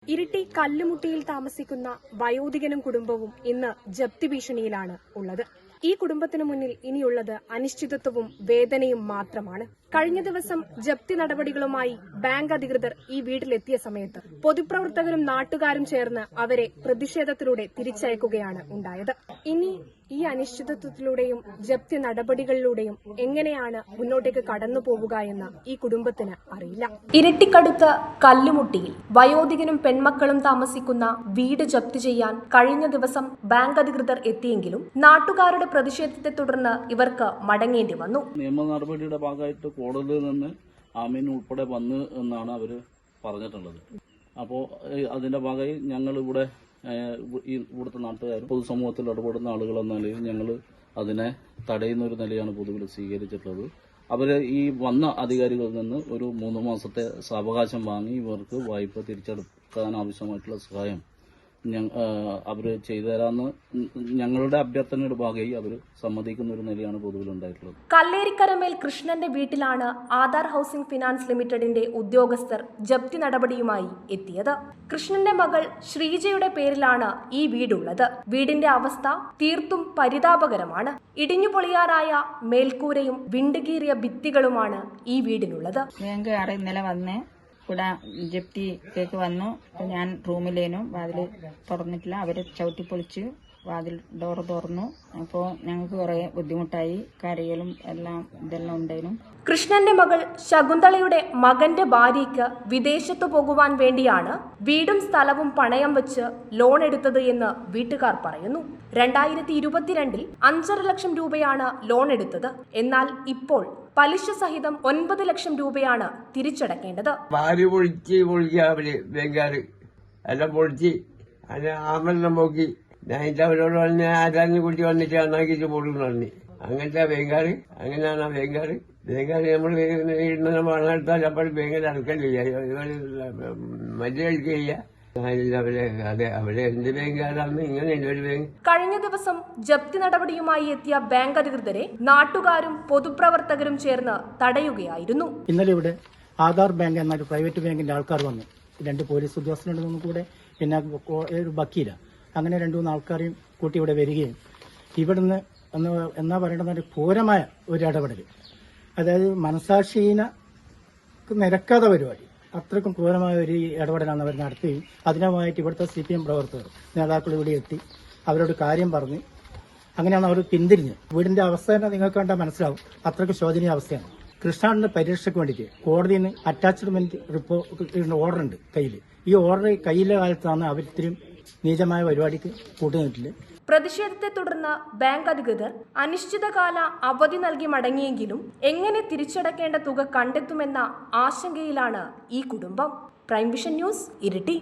ഇരിട്ടി കല്ലുമുട്ടിയിൽ താമസിക്കുന്ന വയോധികനും കുടുംബവും ഇന്ന് ജപ്തി ഭീഷണിയിലാണ് ഉള്ളത്. ഈ കുടുംബത്തിനു മുന്നിൽ ഇനിയുള്ളത് അനിശ്ചിതത്വവും വേദനയും മാത്രമാണ്. കഴിഞ്ഞ ദിവസം ജപ്തി നടപടികളുമായി ബാങ്ക് അധികൃതർ ഈ വീട്ടിലെത്തിയ സമയത്ത് പൊതുപ്രവർത്തകരും നാട്ടുകാരും ചേർന്ന് അവരെ പ്രതിഷേധത്തിലൂടെ തിരിച്ചയക്കുകയാണ് ഉണ്ടായത്. ഇനി ഈ അനിശ്ചിതത്വത്തിലൂടെയും ജപ്തി നടപടികളിലൂടെയും എങ്ങനെയാണ് മുന്നോട്ടേക്ക് കടന്നു പോവുക എന്ന് ഈ കുടുംബത്തിന് അറിയില്ല. ഇരട്ടിക്കടുത്ത് കല്ലുമുട്ടിയിൽ വയോധികനും പെൺമക്കളും താമസിക്കുന്ന വീട് ജപ്തി ചെയ്യാൻ കഴിഞ്ഞ ദിവസം ബാങ്ക് അധികൃതർ എത്തിയെങ്കിലും നാട്ടുകാരുടെ പ്രതിഷേധത്തെ തുടർന്ന് ഇവർക്ക് മടങ്ങേണ്ടി വന്നു. നിയമ നടപടിയുടെ ഭാഗമായിട്ട് കോടതിയിൽ നിന്ന് ആമീൻ ഉൾപ്പെടെ വന്ന് എന്നാണ് അവർ പറഞ്ഞിട്ടുള്ളത്. അപ്പോൾ അതിന്റെ ഭാഗമായി ഞങ്ങൾ ഇവിടുത്തെ നാട്ടുകാരും പൊതുസമൂഹത്തിൽ ഇടപെടുന്ന ആളുകൾ എന്ന നിലയിൽ ഞങ്ങൾ അതിനെ തടയുന്ന ഒരു നിലയാണ് പൊതുവിൽ സ്വീകരിച്ചിട്ടുള്ളത്. അവര് ഈ വന്ന അധികാരികളിൽ നിന്ന് ഒരു 3 മാസത്തെ സാവകാശം വാങ്ങി ഇവർക്ക് വായ്പ തിരിച്ചെടുക്കാൻ ആവശ്യമായിട്ടുള്ള സഹായം അവര് ചെയ്തു തരാമെന്ന് ഞങ്ങളുടെ അഭ്യർത്ഥനയുടെ ഭാഗമായി അവർ സമ്മതിക്കുന്ന ഒരു നിലയാണ് പൊതുവിലുണ്ടായിട്ടുള്ളത്. കല്ലേരിക്കരമേൽ കൃഷ്ണന്റെ വീട്ടിലാണ് ആധാർ ഹൌസിംഗ് ഫിനാൻസ് ലിമിറ്റഡിന്റെ ഉദ്യോഗസ്ഥർ ജപ്തി നടപടിയുമായി എത്തിയത്. കൃഷ്ണന്റെ മകൾ ശ്രീജയുടെ പേരിലാണ് ഈ വീടുള്ളത്. വീടിന്റെ അവസ്ഥ തീർത്തും പരിതാപകരമാണ്. ഇടിഞ്ഞുപൊളിയാറായ മേൽക്കൂരയും വിണ്ടുകീറിയ ഭിത്തികളുമാണ് ഈ വീടിനുള്ളത്. ഇന്നലെ വന്നേ ഇവിടെ ജപ്തി കേക്ക് വന്നു. ഞാൻ റൂമിലേനും വാതിൽ തുറന്നിട്ടില്ല. അവര് ചവിട്ടി പൊളിച്ച് വാതിൽ ഡോറ് തുറന്നു. അപ്പോൾ ഞങ്ങൾക്ക് കുറെ ബുദ്ധിമുട്ടായി. കരയലും ഇതെല്ലാം ഉണ്ടായിരുന്നു. കൃഷ്ണന്റെ മകൾ ശകുന്തളയുടെ മകന്റെ ഭാര്യയ്ക്ക് വിദേശത്തു പോകുവാൻ വേണ്ടിയാണ് വീടും സ്ഥലവും പണയം വെച്ച് ലോൺ എടുത്തത് എന്ന് വീട്ടുകാർ പറയുന്നു. 2022 5.5 ലക്ഷം രൂപയാണ് ലോൺ എടുത്തത്. എന്നാൽ ഇപ്പോൾ പലിശ സഹിതം 9 ലക്ഷം രൂപയാണ് തിരിച്ചടക്കേണ്ടത്. ഭാര്യ എല്ലാം പൊളിച്ച് ആമെല്ലാം നോക്കി ഞാൻ അവരോട് പറഞ്ഞ ആരാഞ്ഞ് കുട്ടി വന്നിട്ട് നന്നാക്കിട്ട് പോടുന്നു പറഞ്ഞു. അങ്ങനത്തെ ബാങ്കാറ് അങ്ങനെയാണ് ബാങ്കാറ് നമ്മൾ പണമെടുത്താൽ അപ്പോൾ ബാങ്കിൽ അടക്കം ചെയ്യുക മറ്റേ കളിക്കുക. കഴിഞ്ഞ ദിവസം ജപ്തി നടപടിയുമായി എത്തിയ ബാങ്ക് അധികൃതരെ നാട്ടുകാരും പൊതുപ്രവർത്തകരും ചേർന്ന് തടയുകയായിരുന്നു. ഇന്നലെ ഇവിടെ ആധാർ ബാങ്ക് എന്ന ഒരു പ്രൈവറ്റ് ബാങ്കിന്റെ ആൾക്കാർ വന്നു. 2 പോലീസ് ഉദ്യോഗസ്ഥരുണ്ടെന്നും കൂടെ പിന്നെ ഒരു വക്കീല, അങ്ങനെ 2-3 ആൾക്കാരെയും കൂട്ടി ഇവിടെ വരികയും ഇവിടുന്ന് എന്നാ പറയേണ്ടത് ഒരു ഘോരമായ ഒരു ഇടപെടൽ, അതായത് മനസാക്ഷിനെ നിരക്കാത്ത പരിപാടി, അത്രക്കും ക്രൂരമായ ഒരു ഇടപെടലാണ് അവർ നടത്തുകയും അതിനുമായിട്ട് ഇവിടുത്തെ CPM പ്രവർത്തകർ നേതാക്കൾ ഇവിടെ എത്തി അവരോട് കാര്യം പറഞ്ഞ് അങ്ങനെയാണ് അവർ പിന്തിരിഞ്ഞ്. വീടിന്റെ അവസ്ഥ തന്നെ നിങ്ങൾക്ക് കണ്ടാൽ മനസ്സിലാവും, അത്രയ്ക്ക് ശോചനീയ അവസ്ഥയാണ്. കൃഷ്ണന്റെ പരിരക്ഷയ്ക്ക് വേണ്ടിയിട്ട് കോടതിയിൽ നിന്ന് അറ്റാച്ച്മെന്റ് റിപ്പോർട്ട് ഓർഡർ ഉണ്ട് കയ്യിൽ. ഈ ഓർഡർ കയ്യിലെ കാലത്താണ് അവർ ഇത്രയും നീചമായ പരിപാടിക്ക് കൂട്ടുനിന്നിട്ടില്ല. പ്രതിഷേധത്തെ തുടർന്ന് ബാങ്ക് അധികൃതർ അനിശ്ചിതകാല അവധി നൽകി മടങ്ങിയെങ്കിലും എങ്ങനെ തിരിച്ചടക്കേണ്ട തുക കണ്ടെത്തുമെന്ന ആശങ്കയിലാണ് ഈ കുടുംബം. Prime vision news, Iritty.